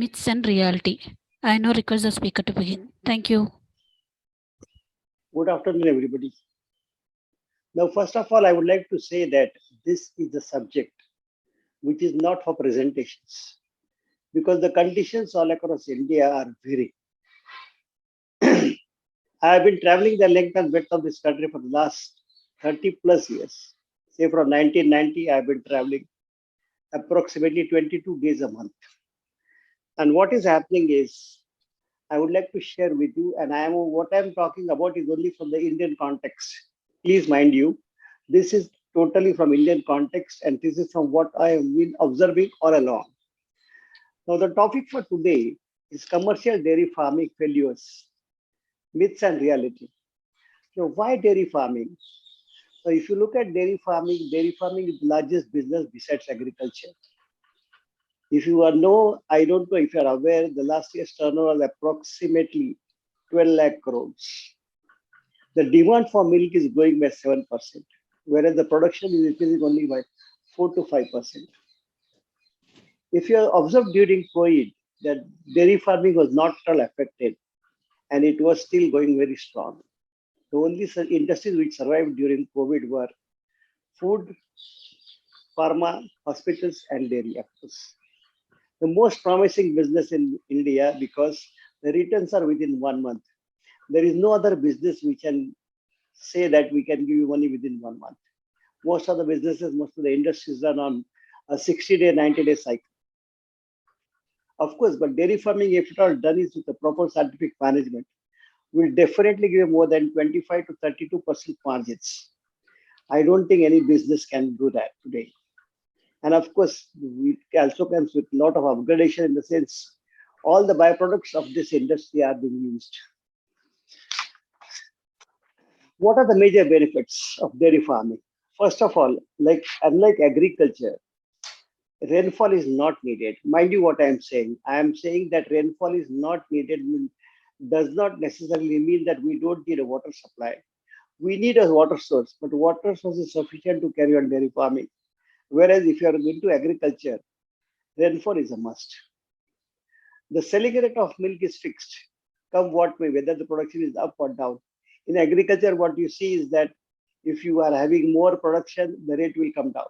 Myths and reality. I now request the speaker to begin. Thank you. Good afternoon, everybody. Now, first of all, I would like to say that this is a subject which is not for presentations because the conditions all across India are very. I have been traveling the length and breadth of this country for the last 30 plus years. Say from 1990, I have been traveling approximately 22 days a month. And what is happening is, I would like to share with you, and what I'm talking about is only from the Indian context. Please mind you, this is totally from Indian context, and this is from what I have been observing all along. Now, the topic for today is commercial dairy farming failures, myths and reality. So, why dairy farming? So, if you look at dairy farming is the largest business besides agriculture. If you are know, I don't know if you are aware, the last year's turnover was approximately 12 lakh crores. The demand for milk is growing by 7%, whereas the production is increasing only by 4 to 5%. If you have observed during COVID that dairy farming was not at all affected and it was still going very strong. The only industries which survived during COVID were food, pharma, hospitals, and dairy, of course. The most promising business in India because the returns are within 1 month. There is no other business which can say that we can give you money within 1 month. Most of the businesses, most of the industries run on a 60-day, 90-day cycle. Of course, but dairy farming, if it all done is with the proper scientific management, will definitely give more than 25 to 32% margins. I don't think any business can do that today. And of course, it also comes with a lot of upgradation in the sense all the byproducts of this industry are being used. What are the major benefits of dairy farming? First of all, like unlike agriculture, rainfall is not needed. Mind you, what I am saying. I am saying that rainfall is not needed does not necessarily mean that we don't need a water supply. We need a water source, but water source is sufficient to carry on dairy farming. Whereas if you are into agriculture, rainfall is a must. The selling rate of milk is fixed, come what may, whether the production is up or down. In agriculture, what you see is that if you are having more production, the rate will come down.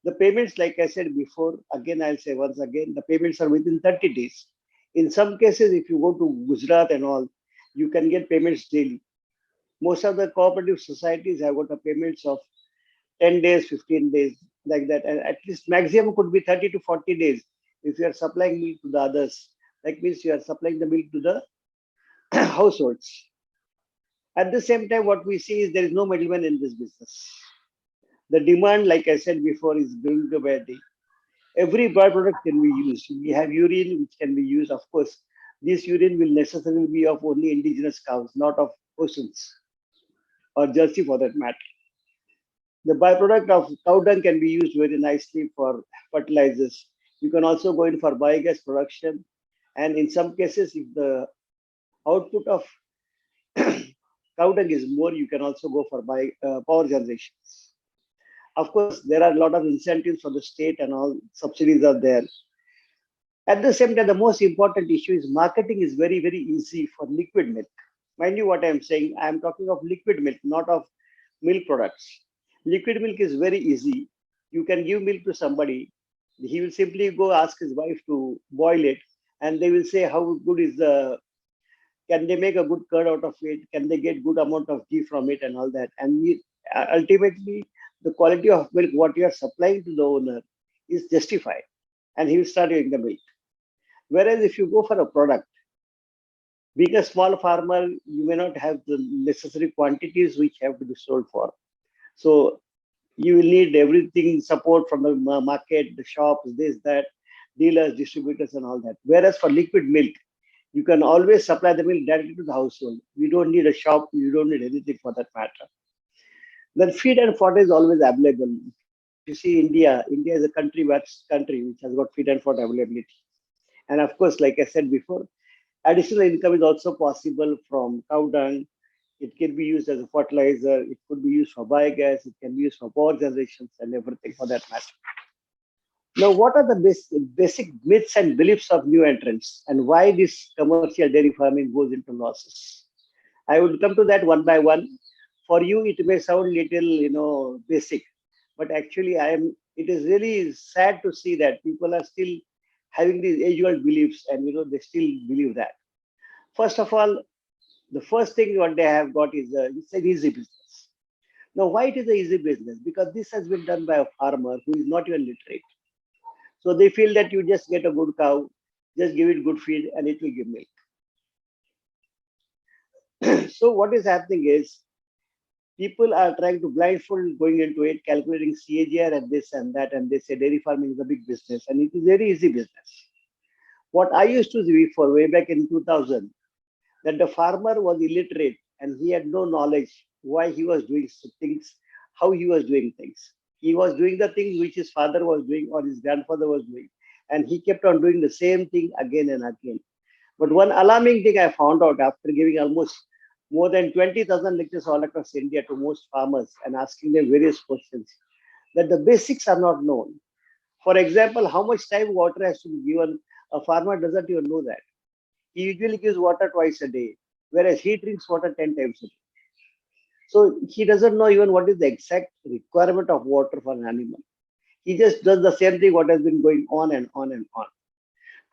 The payments, like I said before, again, I'll say once again, the payments are within 30 days. In some cases, if you go to Gujarat and all, you can get payments daily. Most of the cooperative societies have got a payments of 10 days, 15 days, like that. And at least maximum could be 30 to 40 days if you are supplying milk to the others. That means you are supplying the milk to the households. At the same time, what we see is there is no middleman in this business. The demand, like I said before, is going to be every byproduct can be used. We have urine which can be used. Of course, this urine will necessarily be of only indigenous cows, not of oceans or jersey for that matter. The byproduct of cow dung can be used very nicely for fertilizers. You can also go in for biogas production. And in some cases, if the output of cow dung is more, you can also go for power generations. Of course, there are a lot of incentives for the state and all subsidies are there. At the same time, the most important issue is marketing is very, very easy for liquid milk. Mind you, what I'm saying, I'm talking of liquid milk, not of milk products. Liquid milk is very easy. You can give milk to somebody. He will simply go ask his wife to boil it, and they will say how good is can they make a good curd out of it? Can they get good amount of ghee from it and all that? And ultimately, the quality of milk, what you are supplying to the owner is justified, and he will start giving the milk. Whereas if you go for a product, being a small farmer, you may not have the necessary quantities which have to be sold for. So you will need everything support from the market, the shops, this, that, dealers, distributors, and all that. Whereas for liquid milk, you can always supply the milk directly to the household. We don't need a shop. You don't need anything for that matter. Then feed and fodder is always available. If you see India, India is a country which has got feed and fodder availability. And of course, like I said before, additional income is also possible from cow dung. It can be used as a fertilizer. It could be used for biogas. It can be used for power generations and everything for that matter. Now, what are the basic myths and beliefs of new entrants and why this commercial dairy farming goes into losses? I would come to that one by one. For you, it may sound little, basic, but actually, it is really sad to see that people are still having these age-old beliefs, and they still believe that. First of all, the first thing what they have got is it's an easy business. Now, why it is an easy business? Because this has been done by a farmer who is not even literate. So they feel that you just get a good cow, just give it good feed, and it will give milk. So what is happening is people are trying to blindfold going into it, calculating CAGR and this and that, and they say dairy farming is a big business, and it is very easy business. What I used to see before, way back in 2000, that the farmer was illiterate and he had no knowledge why he was doing things, how he was doing things. He was doing the things which his father was doing or his grandfather was doing, and he kept on doing the same thing again and again. But one alarming thing I found out after giving almost more than 20,000 lectures all across India to most farmers and asking them various questions, that the basics are not known. For example, how much time water has to be given, a farmer doesn't even know that. He usually gives water twice a day, whereas he drinks water 10 times a day. So he doesn't know even what is the exact requirement of water for an animal. He just does the same thing what has been going on and on and on.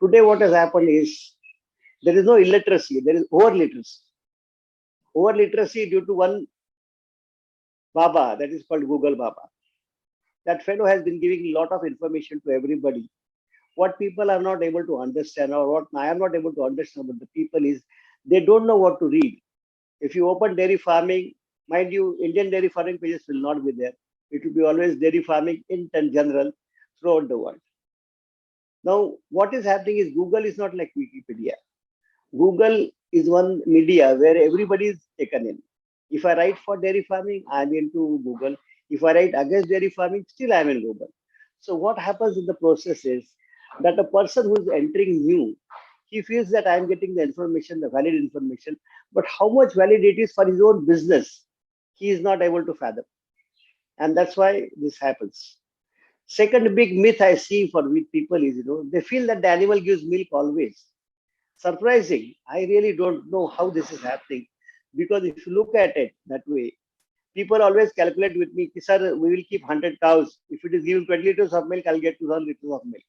Today, what has happened is there is no illiteracy, there is over literacy. Over literacy due to one Baba, that is called Google Baba. That fellow has been giving a lot of information to everybody. What people are not able to understand, or what I am not able to understand about the people, is they don't know what to read. If you open dairy farming, mind you, Indian dairy farming pages will not be there. It will be always dairy farming in general throughout the world. Now, what is happening is Google is not like Wikipedia. Google is one media where everybody is taken in. If I write for dairy farming, I'm into Google. If I write against dairy farming, still I'm in Google. So what happens in the process is that a person who is entering new, he feels that I'm getting the information, the valid information, but how much valid it is for his own business, he is not able to fathom. And that's why this happens. Second big myth I see for with people is, they feel that the animal gives milk always. Surprising. I really don't know how this is happening, because if you look at it that way, people always calculate with me, sir, we will keep 100 cows. If it is giving 20 liters of milk, I'll get 2,000 liters of milk.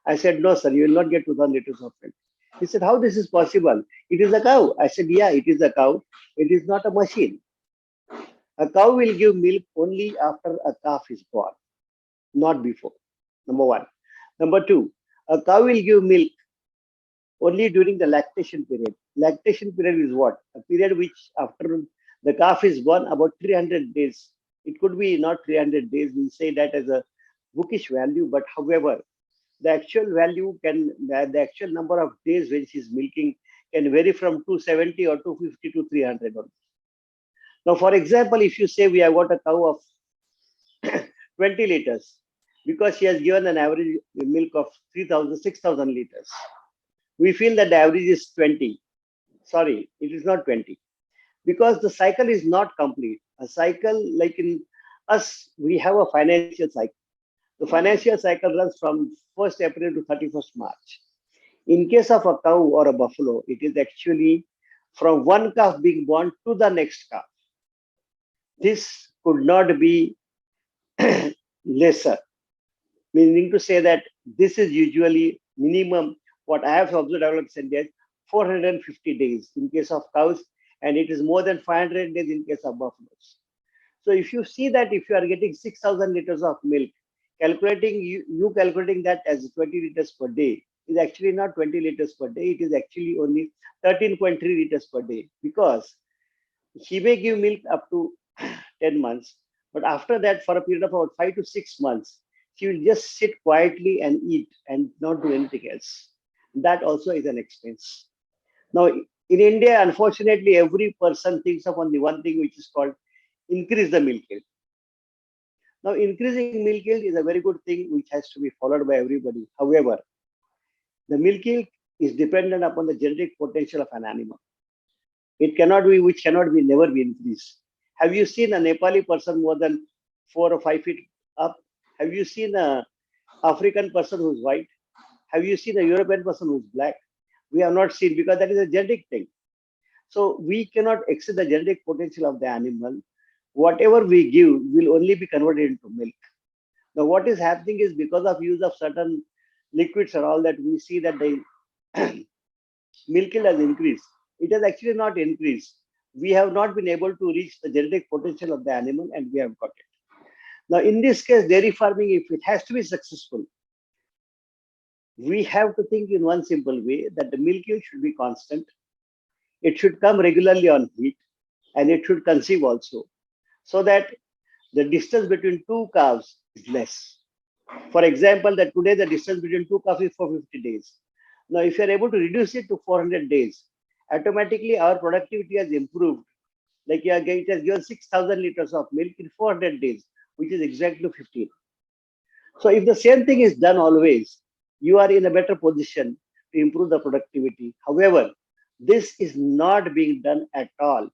I said, no, sir, you will not get 2,000 liters of milk. He said, how this is possible? It is a cow. I said, yeah, it is a cow. It is not a machine. A cow will give milk only after a calf is born, not before. Number one. Number two, a cow will give milk only during the lactation period. Lactation period is what? A period which after the calf is born, about 300 days. It could be not 300 days. We say that as a bookish value, but however, the actual value the actual number of days when she's milking can vary from 270 or 250 to 300. Now, for example, if you say we have got a cow of 20 liters, because she has given an average milk of 3,000, 6,000 liters, we feel that the average is 20. Sorry, it is not 20, because the cycle is not complete. A cycle, like in us, we have a financial cycle. The financial cycle runs from 1st April to 31st March. In case of a cow or a buffalo, it is actually from one calf being born to the next calf. This could not be lesser, meaning to say that this is usually minimum. What I have observed developed is 450 days in case of cows, and it is more than 500 days in case of buffaloes. So if you see that if you are getting 6,000 liters of milk, you calculating that as 20 liters per day is actually not 20 liters per day. It is actually only 13.3 liters per day, because he may give milk up to 10 months, but after that, for a period of about 5 to 6 months, she will just sit quietly and eat and not do anything else. That also is an expense. Now, in India, unfortunately, every person thinks of only one thing, which is called increase the milk yield. Now, increasing milk yield is a very good thing which has to be followed by everybody. However, the milk yield is dependent upon the genetic potential of an animal. It cannot be, which cannot be, never be increased. Have you seen a Nepali person more than 4 or 5 feet up? Have you seen a African person who's white? Have you seen a European person who's black? We have not seen, because that is a genetic thing. So we cannot exceed the genetic potential of the animal. Whatever we give will only be converted into milk. Now, what is happening is, because of use of certain liquids and all that, we see that the milk yield has increased. It has actually not increased. We have not been able to reach the genetic potential of the animal, and we have got it. Now, in this case, dairy farming, if it has to be successful, we have to think in one simple way, that the milk yield should be constant. It should come regularly on heat, and it should conceive also, so that the distance between two calves is less. For example, that today the distance between two calves is 450 days. Now, if you are able to reduce it to 400 days, automatically our productivity has improved. Like it has given 6,000 liters of milk in 400 days, which is exactly 15. So if the same thing is done always, you are in a better position to improve the productivity. However, this is not being done at all.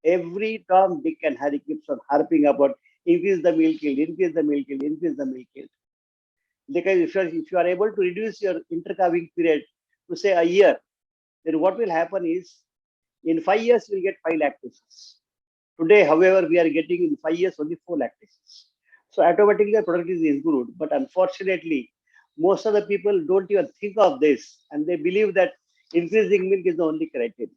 Every Tom, Dick, and Harry keeps on harping about increase the milk yield, increase the milk yield, increase the milk yield. Because if you are able to reduce your intercalving period to say a year, then what will happen is, in 5 years we'll get 5 lactations. Today, however, we are getting in 5 years only 4 lactations. So automatically the productivity is improved. But unfortunately, most of the people don't even think of this, and they believe that increasing milk is the only criteria.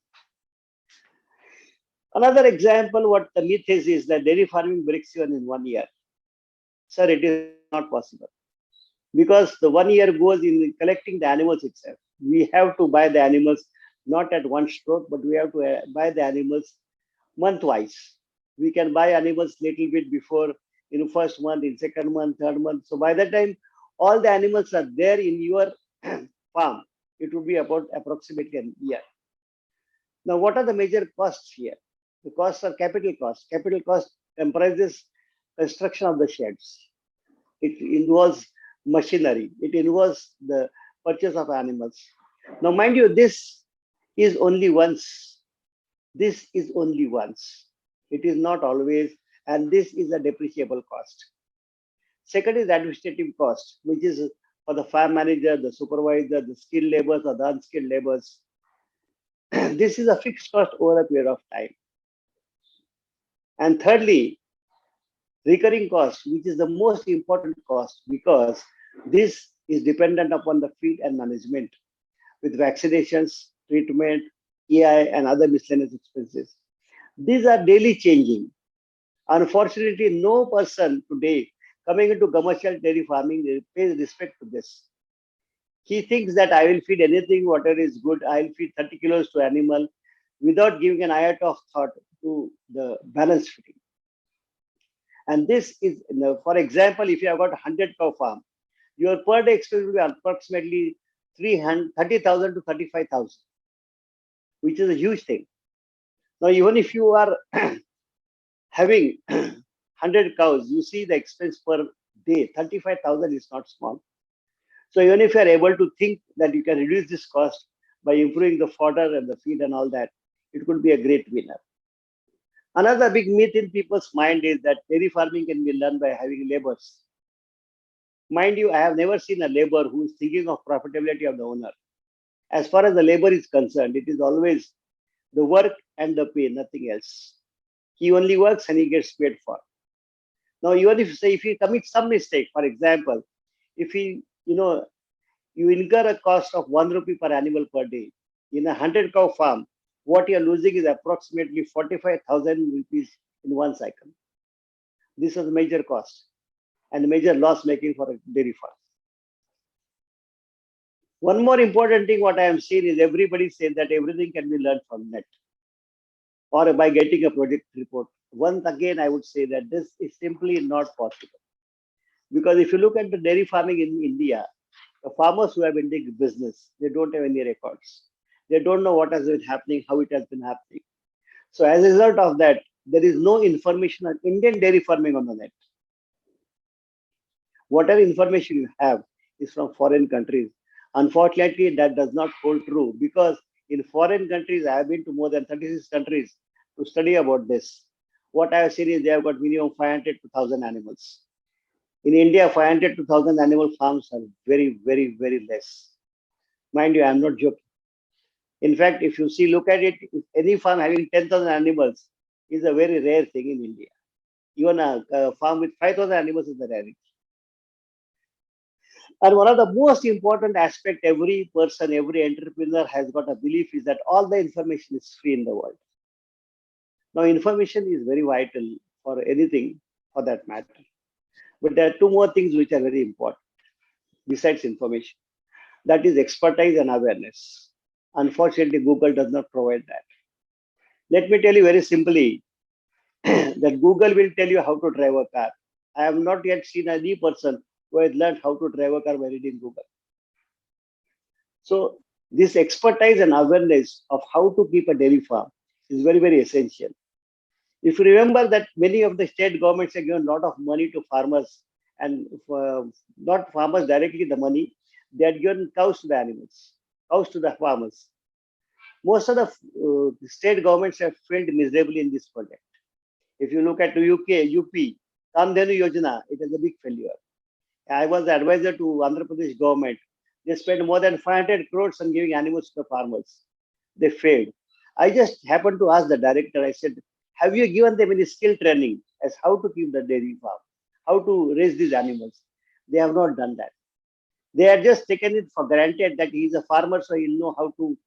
Another example, what the myth is that dairy farming breaks even in 1 year. Sir, it is not possible, because the 1 year goes in collecting the animals itself. We have to buy the animals not at one stroke, but we have to buy the animals month-wise. We can buy animals little bit before, in first month, in second month, third month. So by the time all the animals are there in your farm, it would be about approximately a year. Now, what are the major costs here? The costs are capital costs. Capital cost comprises construction of the sheds. It involves machinery. It involves the purchase of animals. Now, mind you, this is only once. This is only once. It is not always, and this is a depreciable cost. Second is administrative cost, which is for the farm manager, the supervisor, the skilled laborers or the unskilled laborers. This is a fixed cost over a period of time. And thirdly, recurring cost, which is the most important cost, because this is dependent upon the feed and management, with vaccinations, treatment, AI, and other miscellaneous expenses. These are daily changing. Unfortunately, no person today coming into commercial dairy farming pays respect to this. He thinks that I will feed anything, whatever is good. I will feed 30 kilos to animal, without giving an iota of thought to the balance feeding. And this is, for example, if you have got a 100-cow farm, your per day expense will be approximately 30,000 to 35,000, which is a huge thing. Now, even if you are having 100 cows, you see the expense per day, 35,000 is not small. So even if you are able to think that you can reduce this cost by improving the fodder and the feed and all that, it could be a great winner. Another big myth in people's mind is that dairy farming can be learned by having laborers. Mind you, I have never seen a laborer who is thinking of profitability of the owner. As far as the labor is concerned, it is always the work and the pay, nothing else. He only works and he gets paid for. Now, even if he commits some mistake, for example, if you incur a cost of 1 rupee per animal per day in a 100-cow farm, what you are losing is approximately 45,000 rupees in one cycle. This is a major cost and major loss making for a dairy farm. One more important thing what I am seeing is everybody says that everything can be learned from net or by getting a project report. Once again, I would say that this is simply not possible. Because if you look at the dairy farming in India, the farmers who have been doing business, they don't have any records. They don't know what has been happening, how it has been happening. So as a result of that, there is no information on Indian dairy farming on the net. Whatever information you have is from foreign countries. Unfortunately, that does not hold true, because in foreign countries, I have been to more than 36 countries to study about this. What I have seen is they have got minimum 500 to 1,000 animals. In India, 500 to 1,000 animal farms are very, very, very less. Mind you, I'm not joking. In fact, if you see, look at it, if any farm having 10,000 animals is a very rare thing in India. Even a farm with 5,000 animals is a rarity. And one of the most important aspect every person, every entrepreneur has got a belief is that all the information is free in the world. Now, information is very vital for anything for that matter. But there are two more things which are very important besides information. That is expertise and awareness. Unfortunately, Google does not provide that. Let me tell you very simply that Google will tell you how to drive a car. I have not yet seen any person who has learned how to drive a car by reading Google. So this expertise and awareness of how to keep a dairy farm is very, very essential. If you remember that many of the state governments have given a lot of money to farmers and not farmers directly the money, they had given cows to the animals, cows to the farmers. Most of the state governments have failed miserably in this project. If you look at the UK, UP, Kamdhenu Yojana, it is a big failure. I was the advisor to Andhra Pradesh government. They spent more than 500 crores on giving animals to the farmers. They failed. I just happened to ask the director, I said, have you given them any skill training as how to keep the dairy farm, how to raise these animals? They have not done that. They had just taken it for granted that he is a farmer, so he'll know how to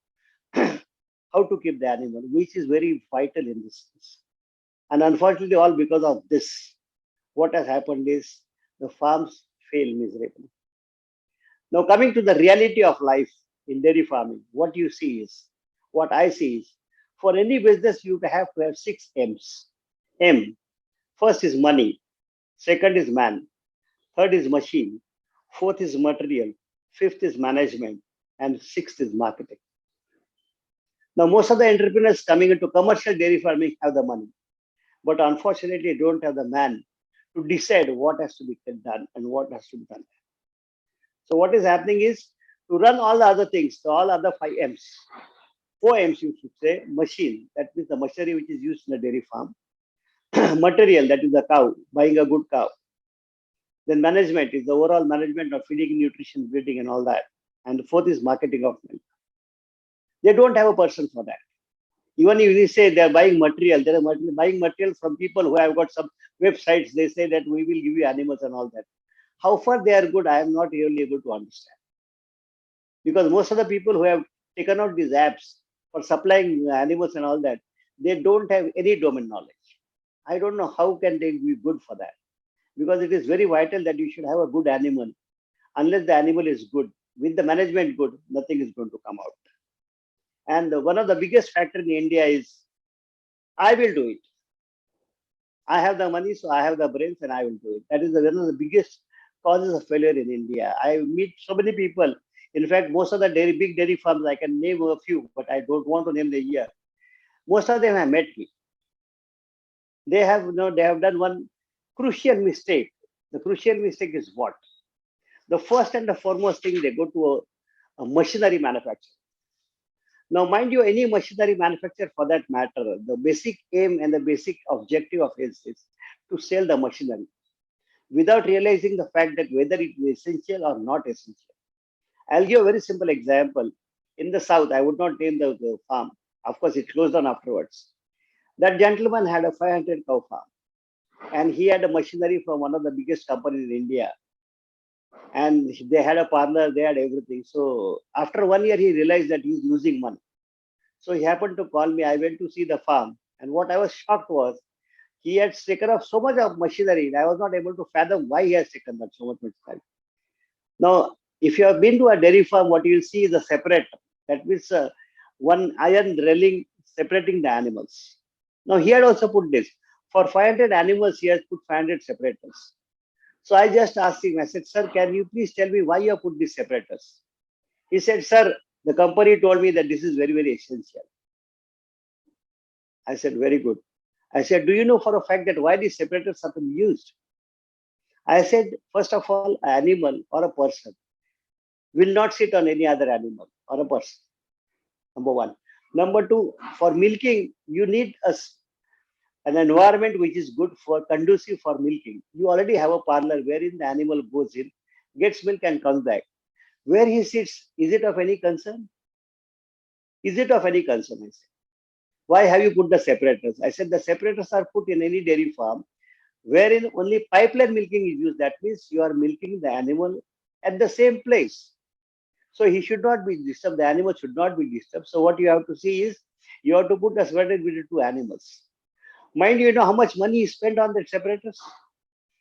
how to keep the animal, which is very vital in this case. And unfortunately, all because of this, what has happened is the farms fail miserably. Now, coming to the reality of life in dairy farming, what you see is, what I see is, for any business, you have to have 6 M's. M, first is money, second is man, third is machine, fourth is material, fifth is management, and sixth is marketing. Now, most of the entrepreneurs coming into commercial dairy farming have the money, but unfortunately, don't have the man to decide what has to be done and what has to be done. So what is happening is to run all the other things, so all other 5 M's, 4 M's you should say, machine, that means the machinery which is used in a dairy farm, material, that is the cow, buying a good cow. Then management is the overall management of feeding, nutrition, breeding and all that. And the fourth is marketing of milk. They don't have a person for that. Even if they say they are buying material, they are buying material from people who have got some websites. They say that we will give you animals and all that. How far they are good, I am not really able to understand. Because most of the people who have taken out these apps for supplying animals and all that, they don't have any domain knowledge. I don't know how can they be good for that. Because it is very vital that you should have a good animal. Unless the animal is good, with the management good, nothing is going to come out. And one of the biggest factor in India is, I will do it. I have the money, so I have the brains, and I will do it. That is one of the biggest causes of failure in India. I meet so many people. In fact, most of the big dairy farms, I can name a few, but I don't want to name the year. Most of them have met me. They have done one crucial mistake. The crucial mistake is what? The first and the foremost thing, they go to a machinery manufacturer. Now, mind you, any machinery manufacturer for that matter, the basic aim and the basic objective of his is to sell the machinery without realizing the fact that whether it is essential or not essential. I'll give a very simple example. In the south, I would not name the farm. Of course, it closed down afterwards. That gentleman had a 500 cow farm, and he had a machinery from one of the biggest companies in India. And they had a parlor, they had everything. So after 1 year, he realized that he's losing money. So he happened to call me. I went to see the farm. And what I was shocked was he had taken off so much of machinery. I was not able to fathom why he has taken that so much machinery. Now, if you have been to a dairy farm, what you will see is a separator. That means one iron railing separating the animals. Now, he had also put this. For 500 animals, he has put 500 separators. So I just asked him, I said, sir, can you please tell me why you have put these separators? He said, sir, the company told me that this is very, very essential. I said, very good. I said, do you know for a fact that why these separators are to be used? I said, first of all, an animal or a person will not sit on any other animal or a person. Number one. Number two, for milking, you need a an environment which is good for conducive for milking. You already have a parlor wherein the animal goes in, gets milk and comes back. Where he sits, is it of any concern? Is it of any concern? I said. Why have you put the separators? I said the separators are put in any dairy farm wherein only pipeline milking is used. That means you are milking the animal at the same place. So he should not be disturbed. The animal should not be disturbed. So what you have to see is you have to put a separator between two animals. Mind you, you know how much money he spent on the separators?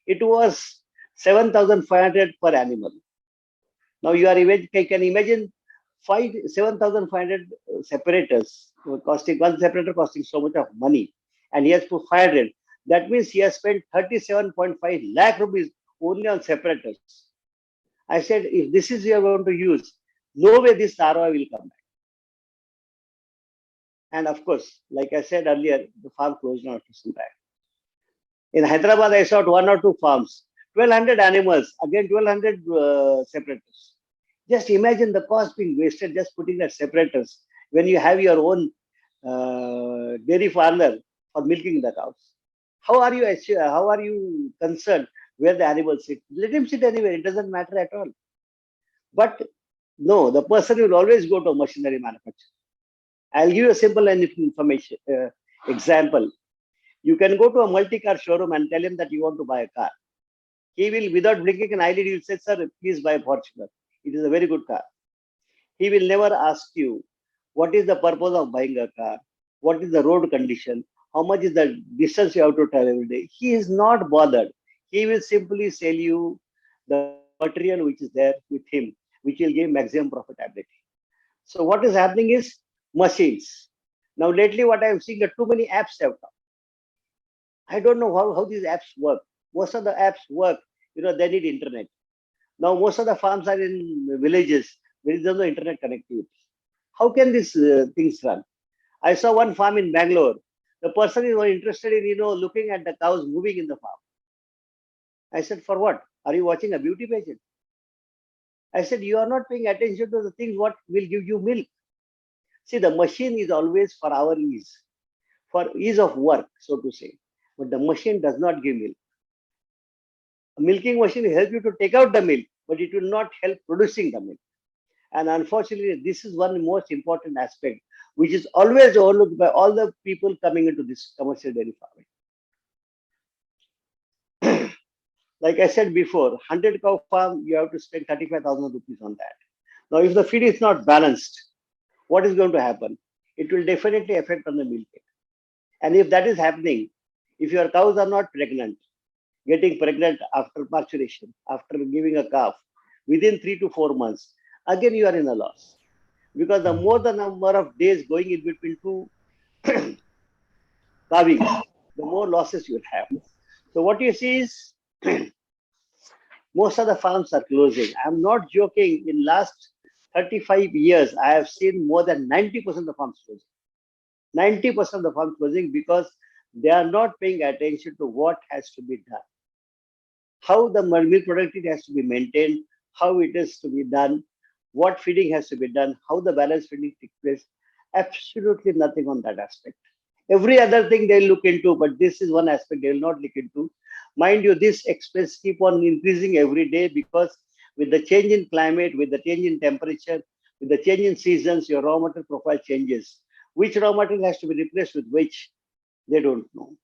It was 7,500 per animal. Now you are can imagine 7,500 separators costing one separator costing so much of money, and he has put 500. That means he has spent 37.5 lakh rupees only on separators. I said, if this is you are going to use, no way this ROI will come back. And of course, like I said earlier, the farm closed down after some time. In Hyderabad, I saw one or two farms, 1,200 animals, again 1,200 separators. Just imagine the cost being wasted just putting that separators when you have your own dairy farmer for milking the cows. How are you concerned where the animals sit? Let him sit anywhere. It doesn't matter at all. But no, the person will always go to a machinery manufacturer. I'll give you a simple information example. You can go to a multi-car showroom and tell him that you want to buy a car. He will, without blinking an eyelid, he will say, "Sir, please buy a Fortuner. It is a very good car." He will never ask you what is the purpose of buying a car, what is the road condition, how much is the distance you have to travel every day. He is not bothered. He will simply sell you the material which is there with him, which will give maximum profitability. So what is happening is machines. Now lately what I am seeing that too many apps have come. I don't know how these apps work. Most of the apps work, they need internet. Now most of the farms are in villages where there is no internet connectivity. How can these things run? I saw one farm in Bangalore. The person is interested in, looking at the cows moving in the farm. I said, for what? Are you watching a beauty pageant? I said, you are not paying attention to the things what will give you milk. See, the machine is always for our ease, for ease of work, so to say. But the machine does not give milk. A milking machine will help you to take out the milk, but it will not help producing the milk. And unfortunately, this is one most important aspect, which is always overlooked by all the people coming into this commercial dairy farming. Like I said before, 100 cow farm, you have to spend 35,000 rupees on that. Now, if the feed is not balanced, what is going to happen? It will definitely affect on the milking. And if that is happening, if your cows are not pregnant, getting pregnant after maturation, after giving a calf, within 3 to 4 months, again you are in a loss. Because the more the number of days going in between two calvings, the more losses you will have. So what you see is most of the farms are closing. I'm not joking. In last 35 years, I have seen more than 90% of the farms closing. 90% of the farms closing because they are not paying attention to what has to be done. How the milk productivity has to be maintained, how it is to be done, what feeding has to be done, how the balanced feeding takes place. Absolutely nothing on that aspect. Every other thing they'll look into, but this is one aspect they will not look into. Mind you, this expense keep on increasing every day because with the change in climate, with the change in temperature, with the change in seasons, your raw material profile changes. Which raw material has to be replaced with which, they don't know.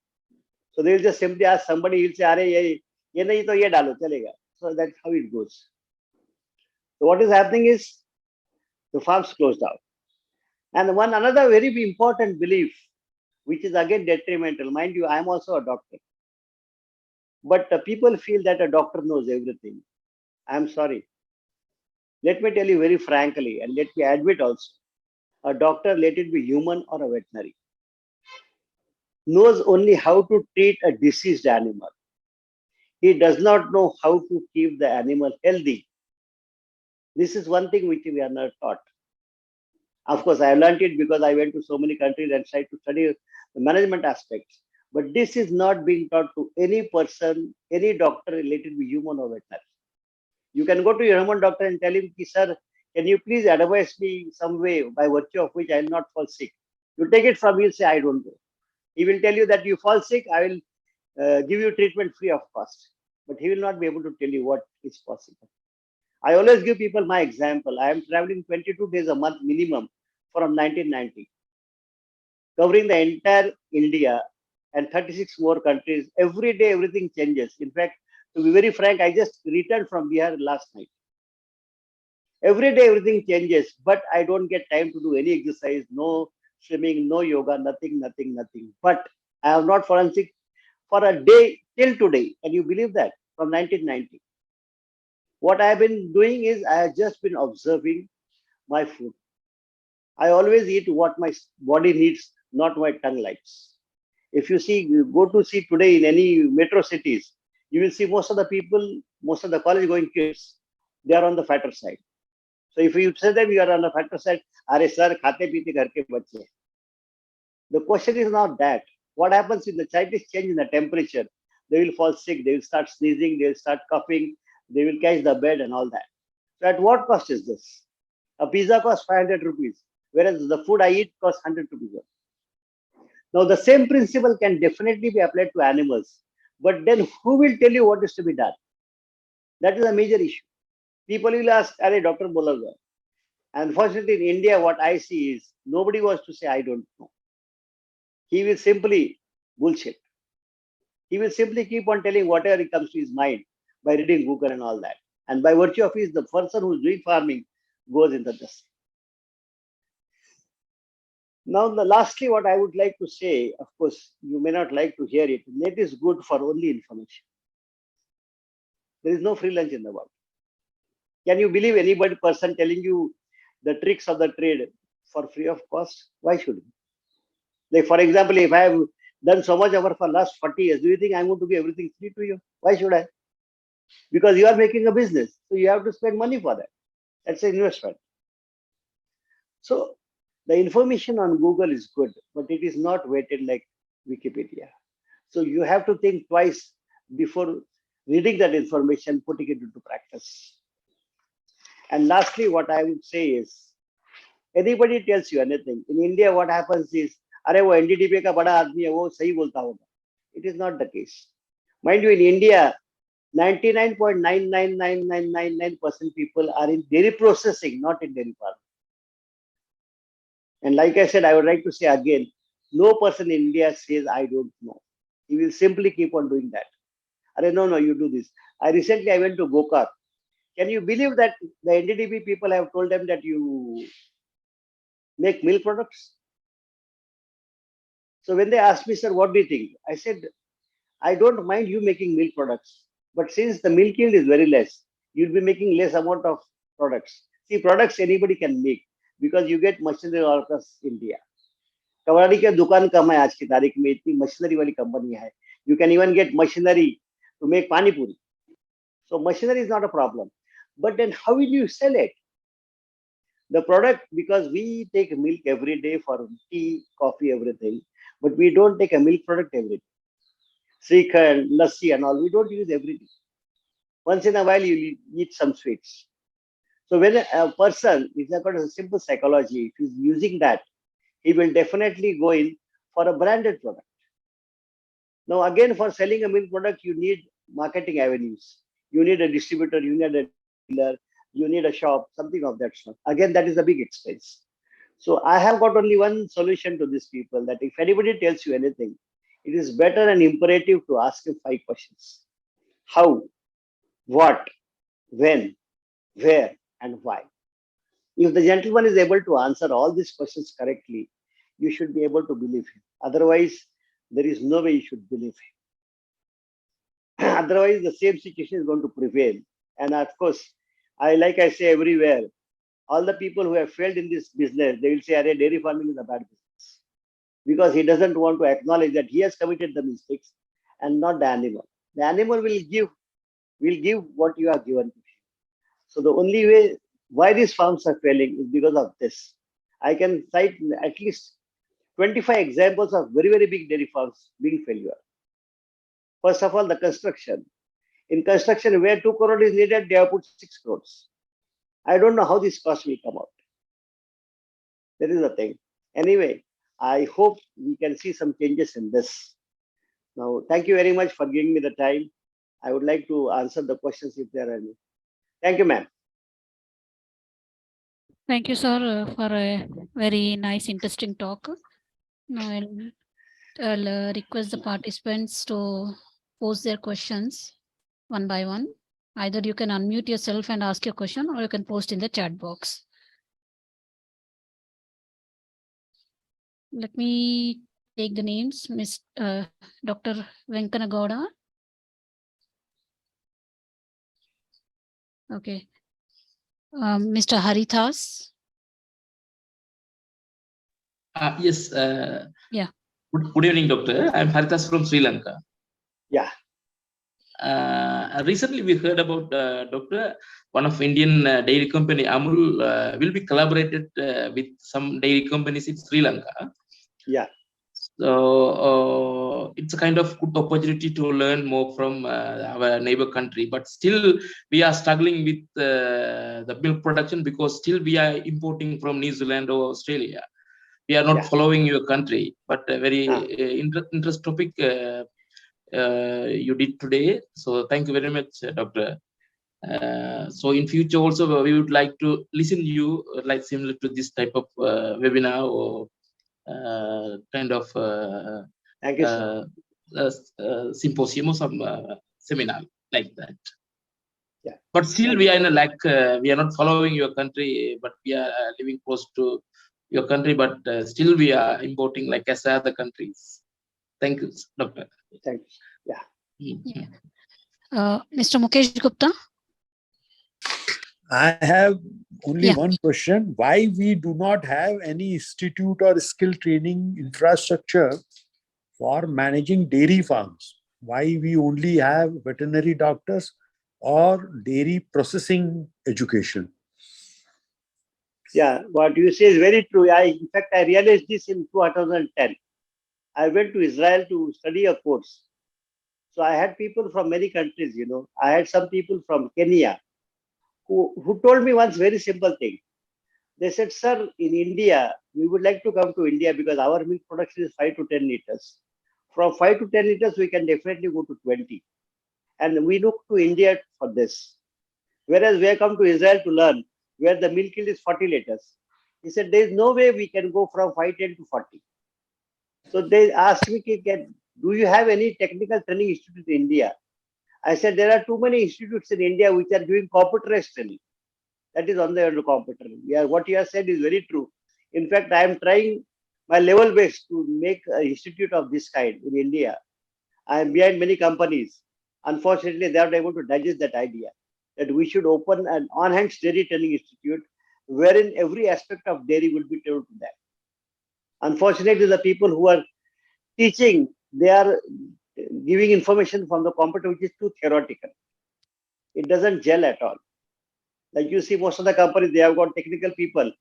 So they will just simply ask somebody, he'll say, "Are ye nahi to ye dalo, chalega." So that's how it goes. So what is happening is the farms closed out. And one another very important belief, which is again detrimental. Mind you, I am also a doctor. But people feel that a doctor knows everything. I am sorry. Let me tell you very frankly, and let me admit also, a doctor, let it be human or a veterinary, knows only how to treat a diseased animal. He does not know how to keep the animal healthy. This is one thing which we are not taught. Of course, I learned it because I went to so many countries and tried to study the management aspects. But this is not being taught to any person, any doctor related to human or veterinary. You can go to your human doctor and tell him, "Sir, can you please advise me some way by virtue of which I will not fall sick?" You take it from him, say, "I don't know." He will tell you that you fall sick, I will give you treatment free of cost. But he will not be able to tell you what is possible. I always give people my example. I am traveling 22 days a month minimum from 1990, covering the entire India and 36 more countries. Every day, everything changes. In fact, to be very frank, I just returned from Bihar last night. Every day, everything changes, but I don't get time to do any exercise, no swimming, no yoga, nothing, nothing, nothing. But I have not fallen sick for a day till today. Can you believe that? From 1990. What I have been doing is I have just been observing my food. I always eat what my body needs, not my tongue likes. If you see, you go to see today in any metro cities, you will see most of the people, most of the college going kids, they are on the fatter side. So if you say them you are on the fatter side, are sir, khate pite ghar ke bacche. The question is not that. What happens in the slightest change in the temperature, they will fall sick, they will start sneezing, they will start coughing, they will catch the bed and all that. So at what cost is this? A pizza costs 500 rupees, whereas the food I eat costs 100 rupees. Now, the same principle can definitely be applied to animals. But then who will tell you what is to be done? That is a major issue. People will ask, Are Dr. Bolaga? Unfortunately, in India, what I see is nobody wants to say, I don't know. He will simply bullshit. He will simply keep on telling whatever comes to his mind by reading Google and all that. And by virtue of it, the person who is doing farming goes into this. Now, lastly, what I would like to say, of course, you may not like to hear it. Net is good for only information. There is no free lunch in the world. Can you believe anybody person telling you the tricks of the trade for free of cost? Why should we? Like, for example, if I have done so much over for last 40 years, do you think I'm going to give everything free to you? Why should I? Because you are making a business. So you have to spend money for that. That's an investment. So the information on Google is good, but it is not weighted like Wikipedia. So you have to think twice before reading that information, putting it into practice. And lastly, what I would say is, anybody tells you anything, in India, what happens is, अरे वो NDDP का बड़ा आदमी है, वो सही बोलता होगा. It is not the case. Mind you, in India, 99.99999% people are in dairy processing, not in dairy farming. And like I said, I would like to say again, no person in India says, I don't know. He will simply keep on doing that. No, you do this. I went to Gokar. Can you believe that the NDDP people have told them that you make milk products? So when they asked me, sir, what do you think? I said, I don't mind you making milk products. But since the milk yield is very less, you'll be making less amount of products. See, products anybody can make because you get machinery all across India. कबाड़ी के दुकान कम है आज की तारीख में, इतनी machinery वाली कंपनी है. You can even get machinery to make pani puri. So machinery is not a problem. But then how will you sell it? The product, because we take milk every day for tea, coffee, everything, but we don't take a milk product every day. Srikhand, lassi and all, we don't use every day. Once in a while, you eat some sweets. So when a person is got a simple psychology, if he's using that, he will definitely go in for a branded product. Now, again, for selling a milk product, you need marketing avenues. You need a distributor, you need a dealer, you need a shop, something of that sort. Again, that is a big expense. So I have got only one solution to these people, that if anybody tells you anything, it is better and imperative to ask him 5 questions. How, what, when, where, and why. If the gentleman is able to answer all these questions correctly, you should be able to believe him. Otherwise, there is no way you should believe him. Otherwise, the same situation is going to prevail. And of course, like I say everywhere, all the people who have failed in this business, they will say, dairy farming is a bad business. Because he doesn't want to acknowledge that he has committed the mistakes and not the animal. The animal will give what you have given to him. So the only way why these farms are failing is because of this. I can cite at least 25 examples of very, very big dairy farms being failure. First of all, the construction. In construction, where 2 crore is needed, they have put 6 crores. I don't know how this cost will come out. That is the thing. Anyway, I hope we can see some changes in this. Now, thank you very much for giving me the time. I would like to answer the questions if there are any. Thank you, ma'am. Thank you, sir, for a very nice, interesting talk. Now I'll request the participants to pose their questions one by one. Either you can unmute yourself and ask your question, or you can post in the chat box. Let me take the names. Dr. Venkanagowda. Okay. Mr. Haritas. Yes. Yeah. Good evening, doctor. I'm Haritas from Sri Lanka. Yeah. Recently, we heard about doctor, one of Indian dairy company Amul will be collaborated with some dairy companies in Sri Lanka. Yeah. So it's a kind of good opportunity to learn more from our neighbor country, but still we are struggling with the milk production because still we are importing from New Zealand or Australia. We are not following your country, but a very interesting topic you did today. So thank you very much, doctor. So in future also we would like to listen to you like similar to this type of webinar or kind of thank you, sir. Symposium or some seminar like that. Yeah. But still we are in a lack. We are not following your country, but we are living close to your country, but still we are importing like as other countries. Thank you, doctor. Thank you. Yeah. Yeah. Mr. Mukesh Gupta. I have only one question. Why we do not have any institute or skill training infrastructure for managing dairy farms? Why we only have veterinary doctors or dairy processing education? Yeah, what you say is very true. In fact, I realized this in 2010. I went to Israel to study a course. So I had people from many countries, I had some people from Kenya who told me once very simple thing. They said, sir, in India, we would like to come to India because our milk production is 5 to 10 liters. From 5 to 10 liters, we can definitely go to 20. And we look to India for this. Whereas we have come to Israel to learn where the milk yield is 40 liters. He said, there is no way we can go from 510 to 40. So they asked me, do you have any technical training institute in India? I said, there are too many institutes in India which are giving computerized training. That is on the computer. Yeah, what you have said is very true. In fact, I am trying my level best to make an institute of this kind in India. I am behind many companies. Unfortunately, they are not able to digest that idea that we should open an on-hand dairy training institute wherein every aspect of dairy will be told to them. Unfortunately, the people who are teaching, they are giving information from the computer which is too theoretical. It doesn't gel at all. Like you see, most of the companies, they have got technical people.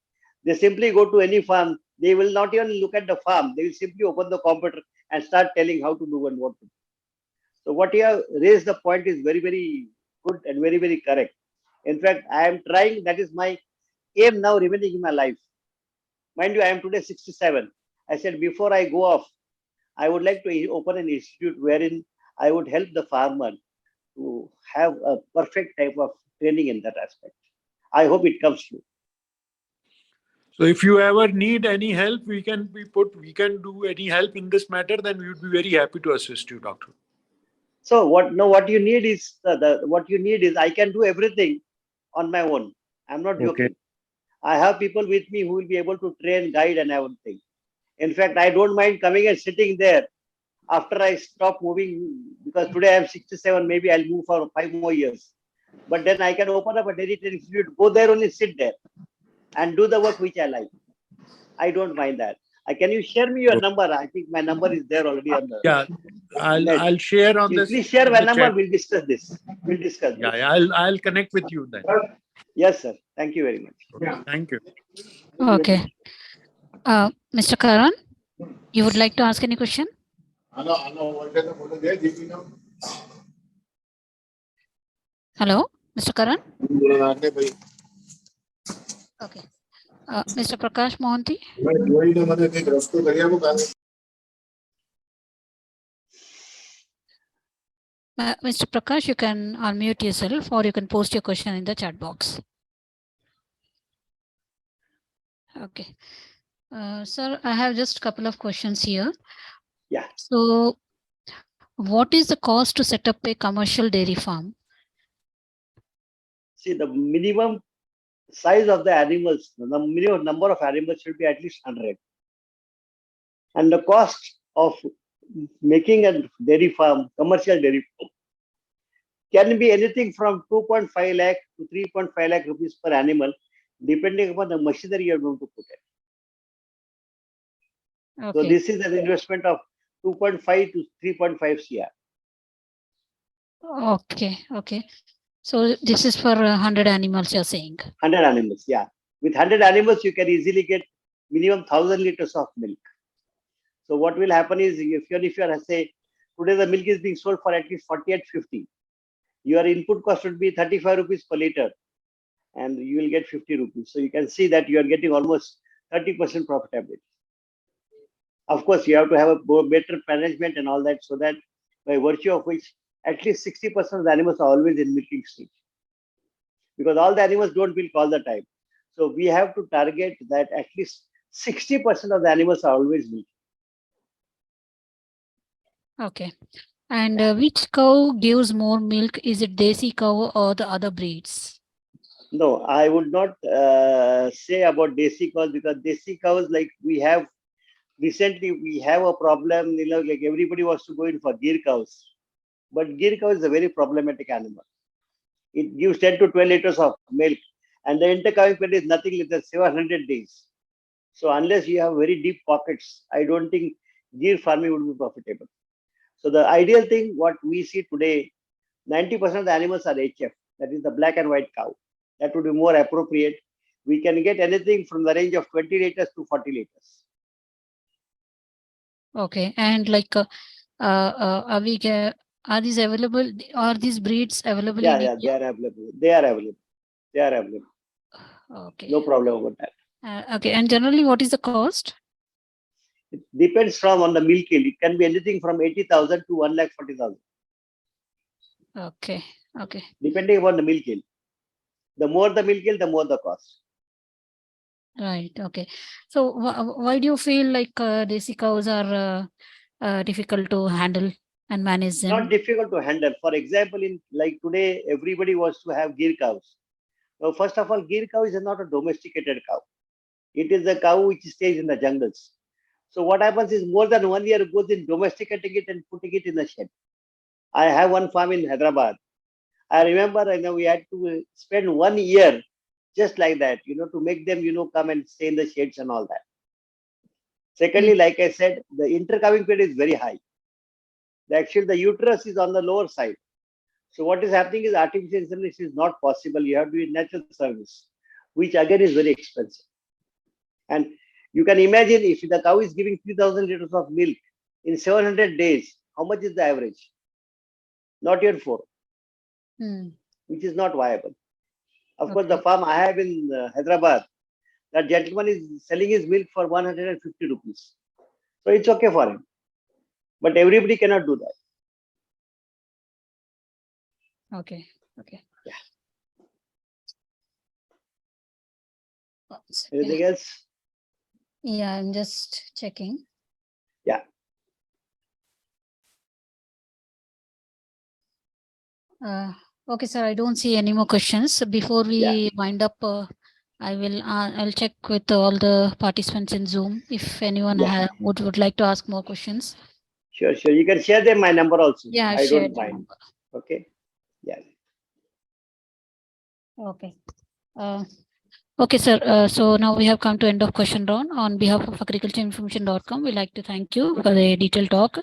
They simply go to any farm. They will not even look at the farm. They will simply open the computer and start telling how to do and what to do. So what you have raised the point is very, very good and very, very correct. In fact, I am trying, that is my aim now remaining in my life. Mind you, I am today 67. I said, before I go off, I would like to open an institute wherein I would help the farmer to have a perfect type of training in that aspect. I hope it comes true. So if you ever need any help, we can do any help in this matter, then we would be very happy to assist you, doctor. So what you need is I can do everything on my own. I'm not joking. Okay. I have people with me who will be able to train, guide, and everything. In fact, I don't mind coming and sitting there after I stop moving, because today I'm 67, maybe I'll move for 5 more years. But then I can open up a dairy training institute, go there, only sit there and do the work which I like. I don't mind that. Can you share me your number? I think my number is there already on the. Yeah, I'll share on this. Please share my number. We'll discuss this. Yeah, I'll connect with you then. Yes, sir. Thank you very much. Okay, thank you. Okay. Mr. Karan, you would like to ask any question? Hello, Mr. Karan? Okay. Mr. Prakash Mohanty. Mr. Prakash, you can unmute yourself or you can post your question in the chat box. Okay. Sir, I have just a couple of questions here. Yeah. So, what is the cost to set up a commercial dairy farm? See, the minimum size of the animals, the minimum number of animals should be at least 100. And the cost of making a dairy farm, commercial dairy farm, can be anything from 2.5 lakh to 3.5 lakh rupees per animal, depending upon the machinery you're going to put in. Okay. So this is an investment of 2.5 to 3.5 CR. Okay. Okay. So this is for 100 animals, you're saying? 100 animals, yeah. With 100 animals, you can easily get minimum 1,000 liters of milk. So what will happen is, if you're say, today the milk is being sold for at least 48.50, your input cost would be 35 rupees per liter, and you will get 50 rupees. So you can see that you are getting almost 30% profitability. Of course, you have to have a better management and all that, so that by virtue of which at least 60% of the animals are always in milking stage, because all the animals don't milk all the time. So we have to target that at least 60% of the animals are always milking. Okay. And which cow gives more milk? Is it Desi cow or the other breeds? No, I would not say about Desi cows, because Desi cows, like we have recently, we have a problem, like everybody wants to go in for Gir cows. But Gir cow is a very problematic animal. It gives 10 to 12 liters of milk, and the intercalving period is nothing less than 700 days. So unless you have very deep pockets, I don't think Gir farming would be profitable. So the ideal thing, what we see today, 90% of the animals are HF, that is the black and white cow. That would be more appropriate. We can get anything from the range of 20 liters to 40 liters. Okay. And like, are these available? Are these breeds available in Yeah, India? they are available. They are available. They are available. Okay. No problem about that. Okay. And generally, what is the cost? It depends on the milk yield. It can be anything from 80,000 to 1,40,000. Okay. Okay. Depending upon the milk yield. The more the milk yield, the more the cost. Right. Okay. So why do you feel like Desi cows are difficult to handle and manage them? Not difficult to handle. For example, in like today, everybody wants to have Gir cows. Now, first of all, Gir cow is not a domesticated cow. It is a cow which stays in the jungles. So what happens is, more than 1 year goes in domesticating it and putting it in the shed. I have one farm in Hyderabad. I remember, we had to spend 1 year just like that, to make them, come and stay in the sheds and all that. Secondly, like I said, the intercalving period is very high. Actually, the uterus is on the lower side. So what is happening is, artificial insemination is not possible. You have to do natural service, which again is very expensive. And you can imagine, if the cow is giving 3,000 liters of milk in 700 days, how much is the average? Not even 4, which is not viable. Of course, the farm I have in Hyderabad, that gentleman is selling his milk for 150 rupees. So it's okay for him. But everybody cannot do that. Okay. Okay. Yeah. One second. Anything else? Yeah, I'm just checking. Yeah. Okay, sir. I don't see any more questions. Before we wind up, I'll check with all the participants in Zoom if anyone would like to ask more questions. Sure. You can share them my number also. Yeah, I shared don't the mind. number. Okay. Yeah. Okay. Okay, sir. So now we have come to end of question round. On behalf of agricultureinformation.com, we like to thank you for the detailed talk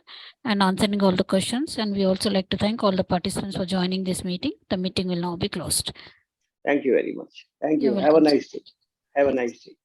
and answering all the questions. And we also like to thank all the participants for joining this meeting. The meeting will now be closed. Thank you very much. Thank you. You're Have a welcome, nice day. Have a nice day.